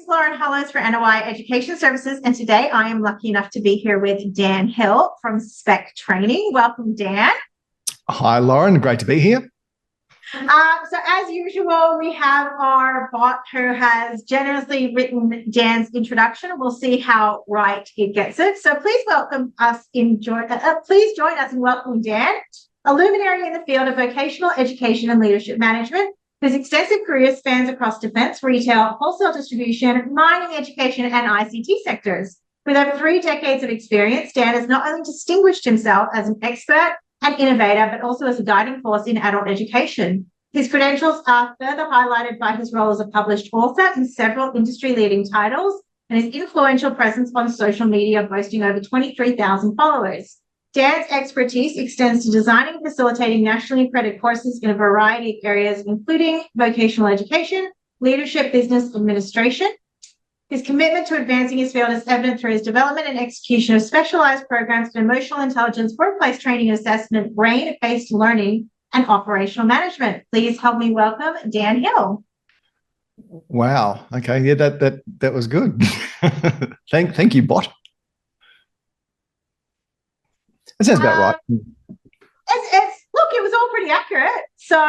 is Lauren Hollows for NOI Education Services, and today I am lucky enough to be here with Dan Hill from Spec Training. Welcome, Dan. Hi, Lauren. Great to be here. So as usual, we have our bot who has generously written Dan's introduction. We'll see how right it gets it. So please join us in welcoming Dan, a luminary in the field of vocational education and leadership management, whose extensive career spans across defence, retail, wholesale distribution, mining, education, and ICT sectors. With over 3 decades of experience, Dan has not only distinguished himself as an expert and innovator, but also as a guiding force in adult education. His credentials are further highlighted by his role as a published author in several industry-leading titles and his influential presence on social media, boasting over 23,000 followers. Dan's expertise extends to designing and facilitating nationally accredited courses in a variety of areas, including vocational education, leadership, business administration. His commitment to advancing his field is evident through his development and execution of specialized programs in emotional intelligence, workplace training and assessment, brain-based learning, and operational management. Please help me welcome Dan Hill. Wow. Okay. Yeah, that was good. Thank you, bot. That sounds about right. Look, it was all pretty accurate. So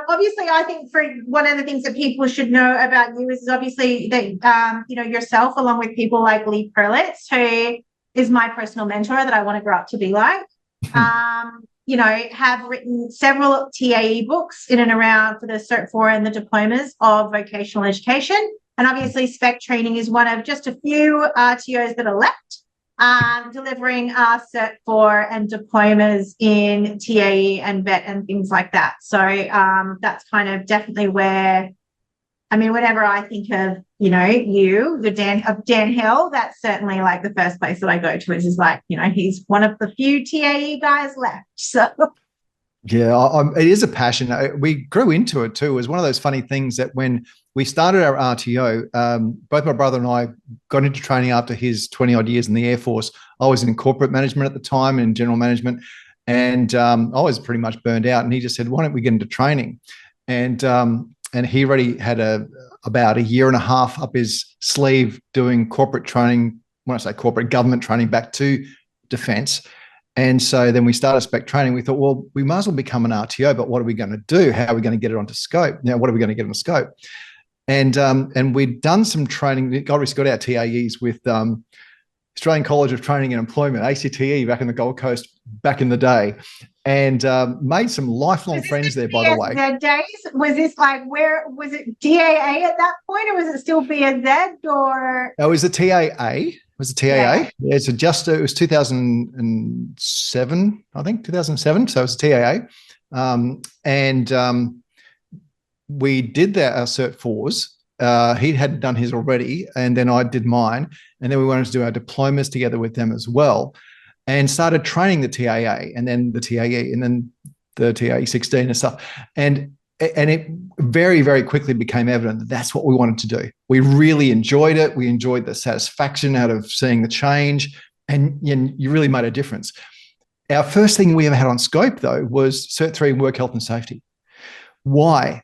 obviously, I think for one of the things that people should know about you is obviously that yourself, along with people like Lee Perlitz, who is my personal mentor that I want to grow up to be like, have written several TAE books in and around for the Cert 4 and the diplomas of vocational education. And obviously, Spec Training is one of just a few RTOs that are left. Delivering Cert 4 and diplomas in TAE and VET and things like that. So that's kind of definitely where, whenever I think of, Dan Hill, that's certainly like the first place that I go to is like, he's one of the few TAE guys left. So yeah, it is a passion. We grew into it too. It was one of those funny things that when we started our RTO, both my brother and I got into training after his 20 odd years in the Air Force. I was in corporate management at the time, in general management, and I was pretty much burned out. And he just said, "Why don't we get into training?" And he already had about a year and a half up his sleeve doing corporate training. When I say corporate, government training back to defence. And so then we started Spec Training. We thought, well, we might as well become an RTO, but what are we going to do? How are we going to get it onto scope? Now, what are we going to get on scope? And we'd done some training, obviously got our TAEs with Australian College of Training and Employment, ACTE, back in the Gold Coast back in the day, and made some lifelong friends there, by the way. The days, was this like, where was it, DAA at that point, or was it still BNZ, or? It was the TAA. It was the TAA. Yeah, so it was 2007, I think, 2007. So it was TAA. We did our Cert 4s. He had done his already, and then I did mine. And then we wanted to do our diplomas together with them as well, and started training the TAA, and then the TAE, and then the TAE 16 and stuff. And it very, very quickly became evident that that's what we wanted to do. We really enjoyed it. We enjoyed the satisfaction out of seeing the change, and you really made a difference. Our first thing we ever had on scope, though, was Cert 3 work health and safety. Why?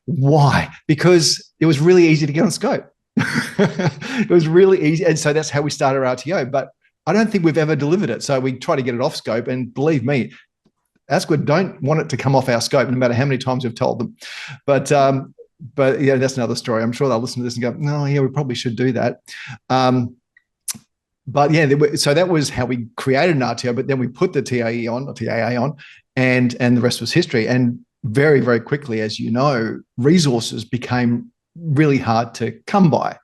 Because it was really easy to get on scope. It was really easy. And so that's how we started our RTO. But I don't think we've ever delivered it. So we try to get it off scope. And believe me, ASQA don't want it to come off our scope, no matter how many times we've told them. But yeah, that's another story. I'm sure they'll listen to this and go, no, yeah, we probably should do that. But yeah, so that was how we created an RTO. But then we put the TAE on, or TAA on, and the rest was history. And very, very quickly, as you know, resources became really hard to come by.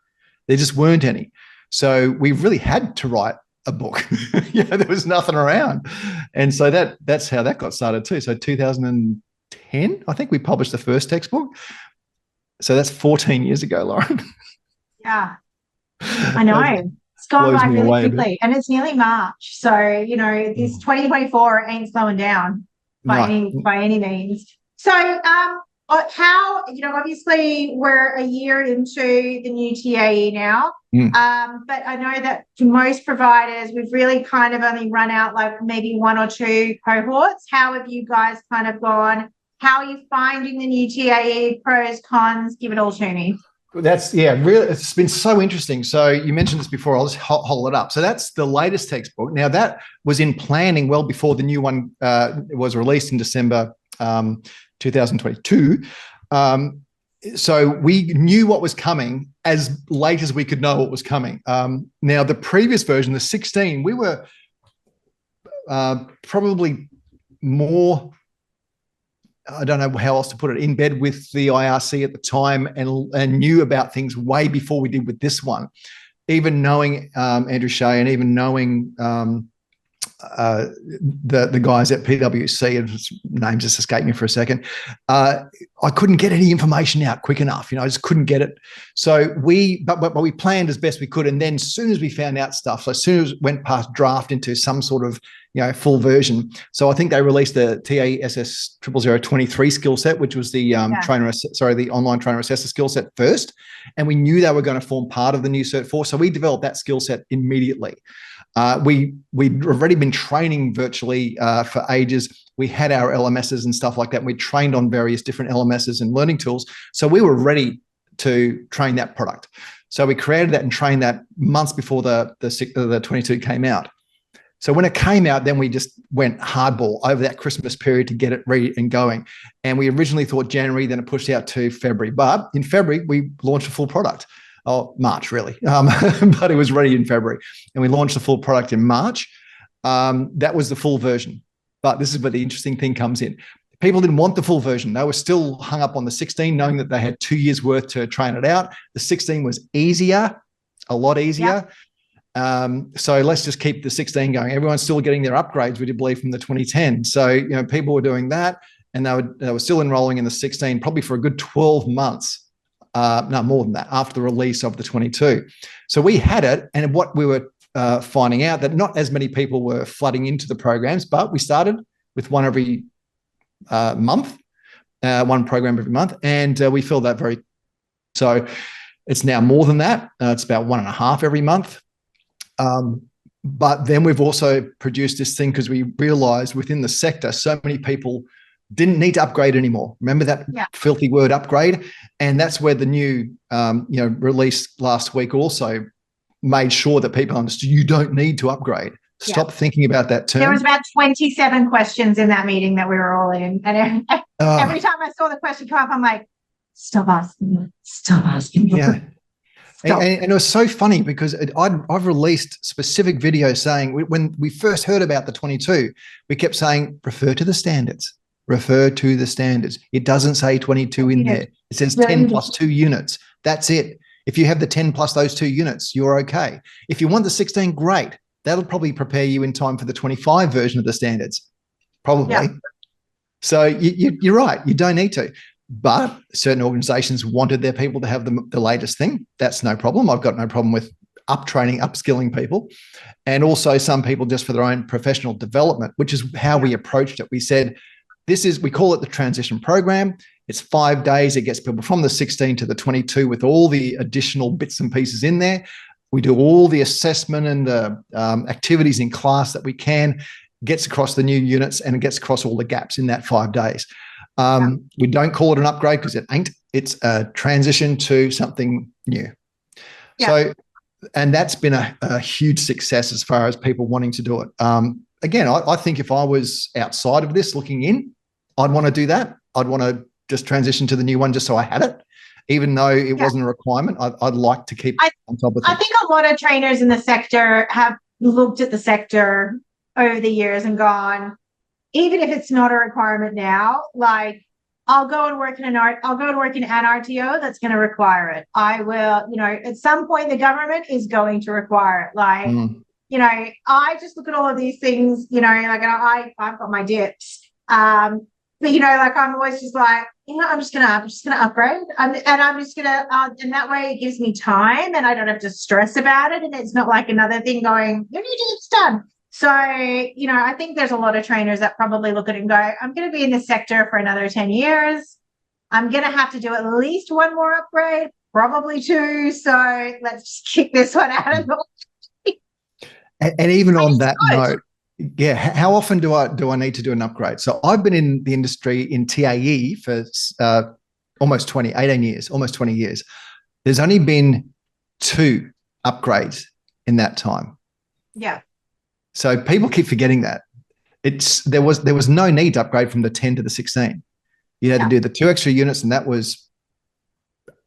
There just weren't any. So we really had to write a book. There was nothing around. And so that's how that got started too. So 2010, I think we published the first textbook. So that's 14 years ago, Lauren. Yeah, I know. It's gone by really quickly, and it's nearly March. So, this 2024 ain't slowing down by any means. So how, obviously we're a year into the new TAE now, but I know that to most providers, we've really kind of only run out like maybe 1 or 2 cohorts. How have you guys kind of gone? How are you finding the new TAE, pros, cons? Give it all to me. That's really, it's been so interesting. So you mentioned this before, I'll just hold it up. So that's the latest textbook. Now that was in planning well before the new one was released in December 2022. So we knew what was coming as late as we could know what was coming. Now the previous version, the 16, we were probably more, I don't know how else to put it, in bed with the IRC at the time and knew about things way before we did with this one. Even knowing Andrew Shea and even knowing the guys at PwC, and names just escaped me for a second, I couldn't get any information out quick enough. I just couldn't get it. So but we planned as best we could. And then as soon as we found out stuff, so as soon as it went past draft into some sort of full version. So I think they released the TASS 00023 skill set, which was the the online trainer assessor skill set first. And we knew they were going to form part of the new Cert 4. So we developed that skill set immediately. We'd already been training virtually for ages. We had our LMSs and stuff like that. We trained on various different LMSs and learning tools. So we were ready to train that product. So we created that and trained that months before the 22 came out. So when it came out, then we just went hardball over that Christmas period to get it ready and going. And we originally thought January, then it pushed out to February. But in February, we launched a full product. Oh, March, really. But it was ready in February. And we launched the full product in March. That was the full version. But this is where the interesting thing comes in. People didn't want the full version. They were still hung up on the 16, knowing that they had 2 years worth to train it out. The 16 was easier, a lot easier. Yep. So let's just keep the 16 going. Everyone's still getting their upgrades, we do believe, from the 2010. So, people were doing that, and they were still enrolling in the 16 probably for a good 12 months. No, more than that, after the release of the 22. So we had it, and what we were finding out that not as many people were flooding into the programs, but we started with one every month, one program every month, and we filled that very. So it's now more than that. It's about 1.5 every month. But then we've also produced this thing because we realized within the sector, so many people didn't need to upgrade anymore. Remember that filthy word, upgrade? And that's where the new, release last week also made sure that people understood you don't need to upgrade. Stop thinking about that term. There was about 27 questions in that meeting that we were all in. And every time I saw the question come up, I'm like, stop asking. Yeah. And it was so funny because I've released specific videos saying when we first heard about the 22, we kept saying, refer to the standards. It doesn't say 22 in there. It says 10 plus 2 units. That's it. If you have the 10 plus those 2 units, you're okay. If you want the 16, great. That'll probably prepare you in time for the 25 version of the standards, probably. Yeah. So you're right. You don't need to. But certain organizations wanted their people to have the latest thing. That's no problem. I've got no problem with upskilling people. And also some people just for their own professional development, which is how we approached it. We said, we call it the transition program. It's 5 days. It gets people from the 16 to the 22 with all the additional bits and pieces in there. We do all the assessment and the activities in class that we can, gets across the new units, and it gets across all the gaps in that 5 days. We don't call it an upgrade because it ain't. It's a transition to something new. Yeah. So, and that's been a huge success as far as people wanting to do it. Again, I think if I was outside of this looking in, I'd want to do that. I'd want to just transition to the new one just so I had it, even though it wasn't a requirement. I'd like to keep on top of it. I think a lot of trainers in the sector have looked at the sector over the years and gone, even if it's not a requirement now, like I'll go and work in an RTO that's going to require it. I will, at some point the government is going to require it. Like, I just look at all of these things, like I've got my dips. But like I'm always just like, I'm just gonna upgrade, and I'm just gonna, and that way it gives me time, and I don't have to stress about it, and it's not like another thing going, you need to get done. So, I think there's a lot of trainers that probably look at it and go, I'm going to be in this sector for another 10 years. I'm going to have to do at least one more upgrade, probably 2. So let's just kick this one out of the way. And even on that note, how often do I need to do an upgrade? So I've been in the industry in TAE for almost 20 years. There's only been 2 upgrades in that time. Yeah. So people keep forgetting that. There was no need to upgrade from the 10 to the 16. You had to do the 2 extra units, and that was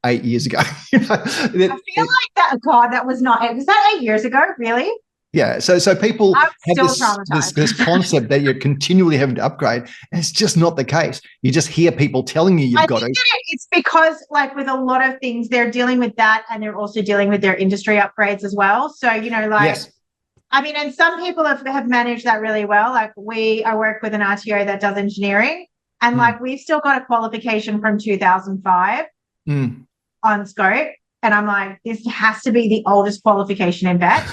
8 years ago. I feel like that. God, that was that 8 years ago? Really? Yeah. So people have this concept that you're continually having to upgrade, and it's just not the case. You just hear people telling you you've got to. It's because, like, with a lot of things, they're dealing with that, and they're also dealing with their industry upgrades as well. So, Yes. I mean, and some people have managed that really well. Like, I work with an RTO that does engineering, and like we've still got a qualification from 2005 on scope. And I'm like, this has to be the oldest qualification in vet.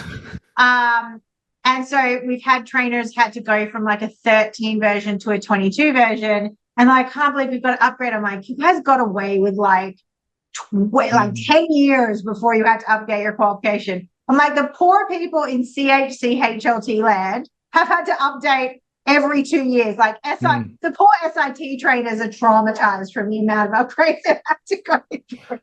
And so we've had trainers had to go from like a 13 version to a 22 version. And I can't believe we've got to upgrade. I'm like, you guys got away with like 10 years before you had to update your qualification. I'm like, the poor people in CHC HLT land have had to update every 2 years. Like the poor SIT trainers are traumatized from the amount of upgrades they have to go through.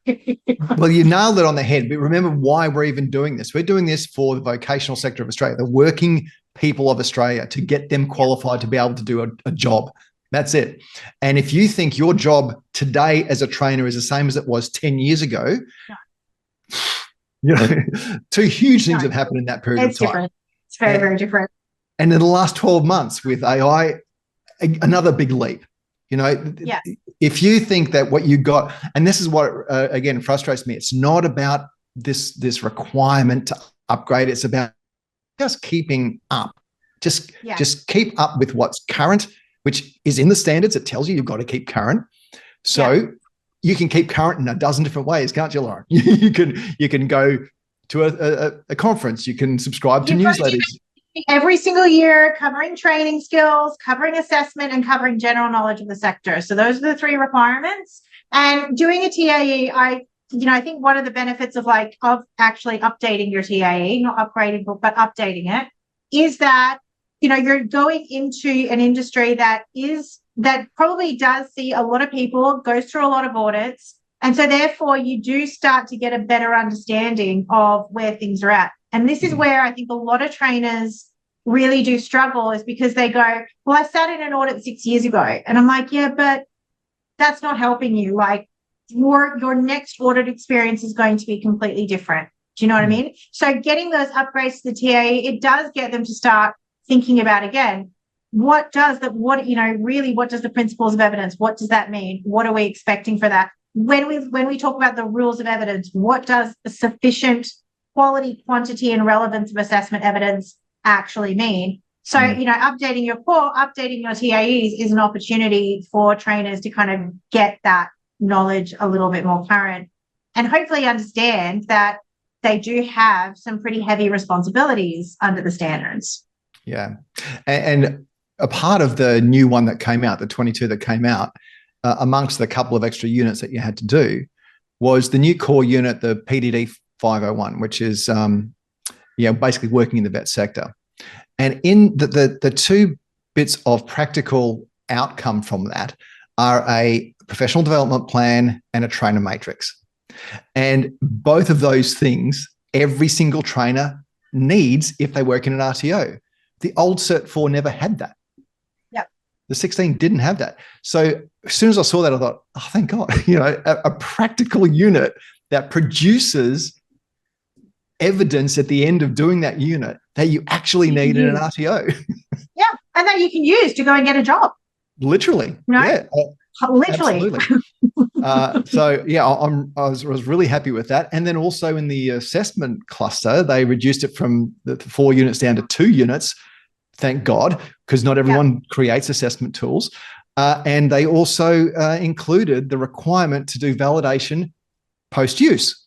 Well, you nailed it on the head. But remember why we're even doing this. We're doing this for the vocational sector of Australia, the working people of Australia, to get them qualified to be able to do a job. That's it. And if you think your job today as a trainer is the same as it was 10 years ago, two huge things have happened in that period of time. Different. It's very, very different. And in the last 12 months with AI, another big leap. If you think that what you got, and this is what, again, frustrates me, it's not about this requirement to upgrade. It's about just keeping up. Just keep up with what's current, which is in the standards. It tells you you've got to keep current. So you can keep current in a dozen different ways, can't you, Lauren? You can go to a conference. You can subscribe to newsletters. Every single year, covering training skills, covering assessment, and covering general knowledge of the sector. So those are the 3 requirements. And doing a TAE, I think one of the benefits of actually updating your TAE, not upgrading, but updating it, is that you're going into an industry that probably does see a lot of people, goes through a lot of audits, and so therefore you do start to get a better understanding of where things are at. And this is where I think a lot of trainers really do struggle, is because they go, well, I sat in an audit 6 years ago. And I'm like, yeah, but that's not helping you. Like your next audit experience is going to be completely different. Do you know what I mean? So getting those upgrades to the TAE, it does get them to start thinking about, again, what does the principles of evidence, what does that mean? What are we expecting for that? When we talk about the rules of evidence, what does the sufficient quality, quantity, and relevance of assessment evidence actually mean? So, updating your TAEs is an opportunity for trainers to kind of get that knowledge a little bit more current, and hopefully understand that they do have some pretty heavy responsibilities under the standards. Yeah. And a part of the new one that came out, the 22 that came out, amongst the couple of extra units that you had to do, was the new core unit, the PDD 501, which is basically working in the vet sector. And in the 2 bits of practical outcome from that are a professional development plan and a trainer matrix. And both of those things, every single trainer needs if they work in an RTO. The old Cert 4 never had that. Yep. The 16 didn't have that. So as soon as I saw that, I thought, oh, thank God, a practical unit that produces evidence at the end of doing that unit that you actually need in an RTO. Yeah, and that you can use to go and get a job. Literally. Yeah. Literally. Absolutely. I was really happy with that. And then also in the assessment cluster, they reduced it from the 4 units down to 2 units. Thank God, because not everyone creates assessment tools. And they also included the requirement to do validation post-use.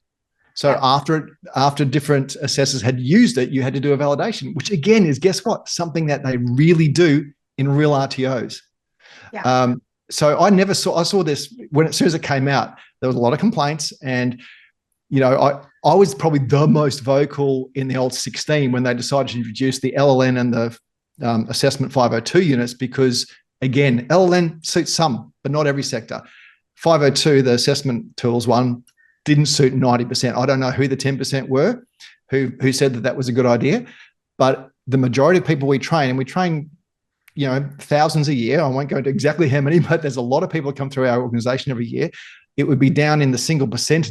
So after different assessors had used it, you had to do a validation, which again is, guess what? Something that they really do in real RTOs. Yeah. So I saw this as soon as it came out, there was a lot of complaints, and I was probably the most vocal in the old 16 when they decided to introduce the LLN and the assessment 502 units, because again, LLN suits some, but not every sector. 502, the assessment tools one, didn't suit 90%. I don't know who the 10% were who said that that was a good idea, but the majority of people we train, and we train, thousands a year. I won't go into exactly how many, but there's a lot of people that come through our organization every year. It would be down in the single percentage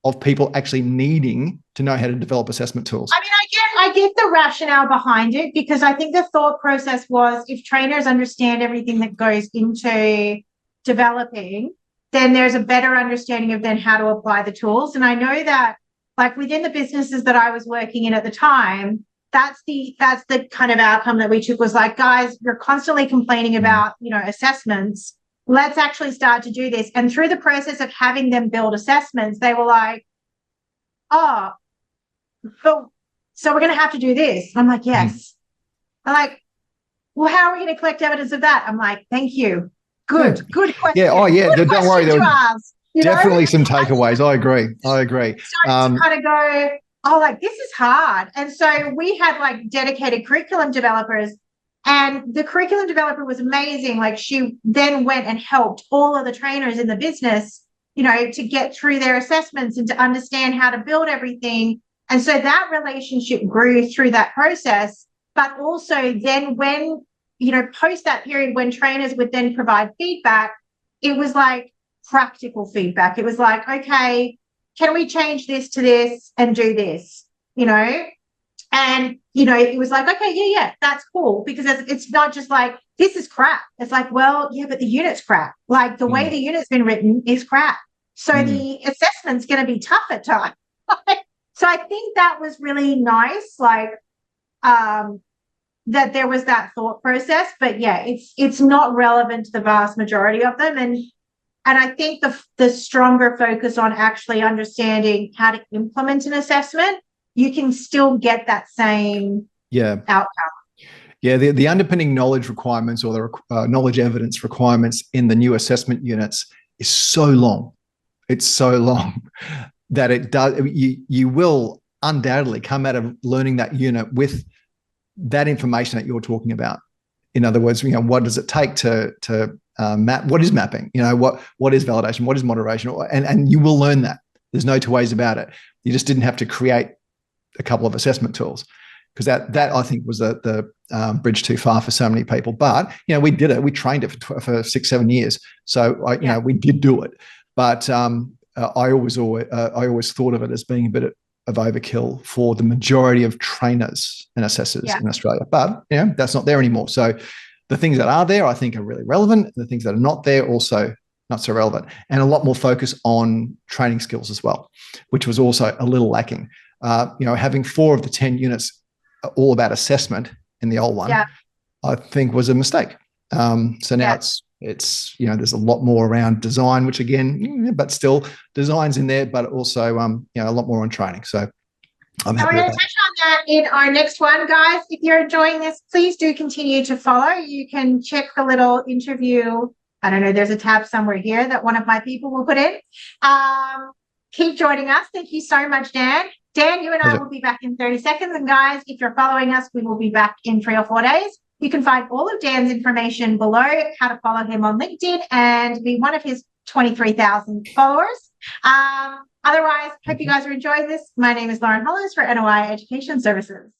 of people actually needing to know how to develop assessment tools. I mean, I get the rationale behind it, because I think the thought process was, if trainers understand everything that goes into developing, then there's a better understanding of then how to apply the tools. And I know that, like, within the businesses that I was working in at the time, that's the kind of outcome that we took, was like, guys, you're constantly complaining about, assessments. Let's actually start to do this. And through the process of having them build assessments, they were like, oh, so we're going to have to do this. I'm like, yes. I'm like, well, how are we going to collect evidence of that? I'm like, thank you. Good question. Yeah. Oh, yeah. Good don't worry. There were definitely some takeaways. I agree. started to kind of go, oh, like, this is hard. And so we had like dedicated curriculum developers, and the curriculum developer was amazing. Like, she then went and helped all of the trainers in the business, to get through their assessments and to understand how to build everything. And so that relationship grew through that process. But also then when, post that period, when trainers would then provide feedback, it was like practical feedback. It was like, okay, can we change this to this and do this, And, it was like, okay, yeah, that's cool. Because it's not just like, this is crap. It's like, well, yeah, but the unit's crap. Like, the way the unit's been written is crap. So the assessment's going to be tough at times. So I think that was really nice, like, that there was that thought process. But yeah, it's not relevant to the vast majority of them. And I think the stronger focus on actually understanding how to implement an assessment, you can still get that same outcome. Yeah, the underpinning knowledge requirements, or the knowledge evidence requirements in the new assessment units is so long. It's so long that it does. You will undoubtedly come out of learning that unit with that information that you're talking about. In other words, what does it take to map? What is mapping? What is validation? What is moderation? And you will learn that. There's no two ways about it. You just didn't have to create a couple of assessment tools, because that I think was the bridge too far for so many people. But we did it. We trained it for 6-7 years. So we did do it. But I always thought of it as being a bit of overkill for the majority of trainers and assessors in Australia. But that's not there anymore. So the things that are there, I think, are really relevant. The things that are not there, also not so relevant, and a lot more focus on training skills as well, which was also a little lacking. Having 4 of the 10 units all about assessment in the old one, I think was a mistake. So now it's there's a lot more around design, which again, but still design's in there, but also a lot more on training. So I'm happy. We're going to touch on that in our next one, guys. If you're enjoying this, please do continue to follow. You can check the little interview. I don't know, there's a tab somewhere here that one of my people will put in. Keep joining us. Thank you so much, Dan. Dan, you and I will be back in 30 seconds. And guys, if you're following us, we will be back in 3 or 4 days. You can find all of Dan's information below, how to follow him on LinkedIn and be one of his 23,000 followers. Otherwise, hope you guys are enjoying this. My name is Lauren Hollis for NOI Education Services.